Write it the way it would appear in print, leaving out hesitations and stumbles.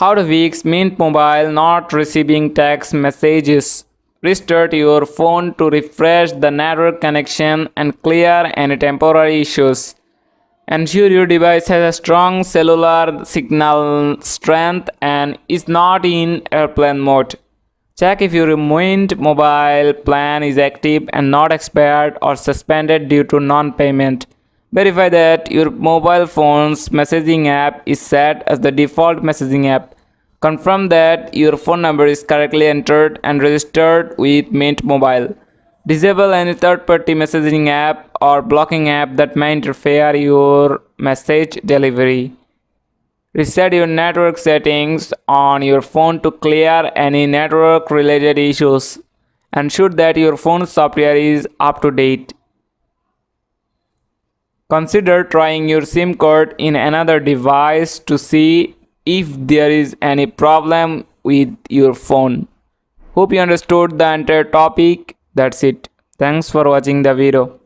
How to fix Mint Mobile not receiving text messages. Restart your phone to refresh the network connection and clear any temporary issues. Ensure your device has a strong cellular signal strength and is not in airplane mode. Check if your Mint mobile plan is active and not expired or suspended due to non-payment. Verify that your mobile phone's messaging app is set as the default messaging app. Confirm that your phone number is correctly entered and registered with Mint Mobile. Disable any third-party messaging app or blocking app that may interfere your message delivery. Reset your network settings on your phone to clear any network related issues. Ensure that your phone's software is up to date. Consider trying your SIM card in another device to see if there is any problem with your phone. Hope you understood the entire topic. That's it. Thanks for watching the video.